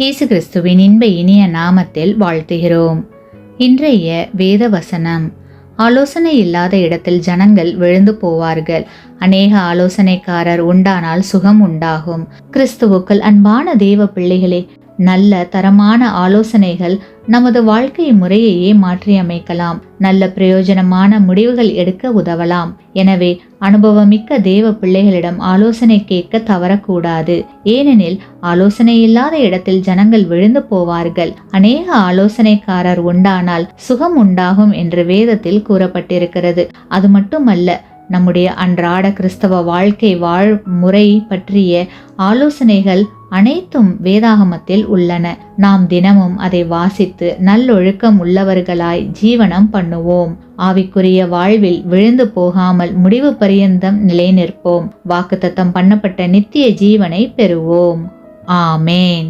இயேசு கிறிஸ்துவின் இன்ப இனிய நாமத்தில் வாழ்த்துகிறோம். இன்றைய வேத வசனம்: ஆலோசனை இல்லாத இடத்தில் ஜனங்கள் விழுந்து போவார்கள், அநேக ஆலோசனைக்காரர் உண்டானால் சுகம் உண்டாகும். கிறிஸ்துவுக்குள் அன்பான தேவ பிள்ளைகளே, நல்ல தரமான ஆலோசனைகள் நமது வாழ்க்கை முறையையே மாற்றியமைக்கலாம், நல்ல பிரயோஜனமான முடிவுகள் எடுக்க உதவலாம். எனவே அனுபவமிக்க தேவ பிள்ளைகளிடம் ஆலோசனை கேட்க தவறக்கூடாது. ஏனெனில் ஆலோசனை இல்லாத இடத்தில் ஜனங்கள் விழுந்து போவார்கள், அநேக ஆலோசனைக்காரர் உண்டானால் சுகம் உண்டாகும் என்று வேதத்தில் கூறப்பட்டிருக்கிறது. அது மட்டுமல்ல, நம்முடைய அன்றாட கிறிஸ்தவ வாழ்க்கை முறை பற்றிய ஆலோசனைகள் அனைத்தும் வேதாகமத்தில் உள்ளன. நாம் தினமும் அதை வாசித்து நல்லொழுக்கம் உள்ளவர்களாய் ஜீவனம் பண்ணுவோம். ஆவிக்குரிய வாழ்வில் விழுந்து போகாமல் முடிவு பரியந்தம் நிலை நிற்போம். வாக்குத்தத்தம் பண்ணப்பட்ட நித்திய ஜீவனை பெறுவோம். ஆமேன்.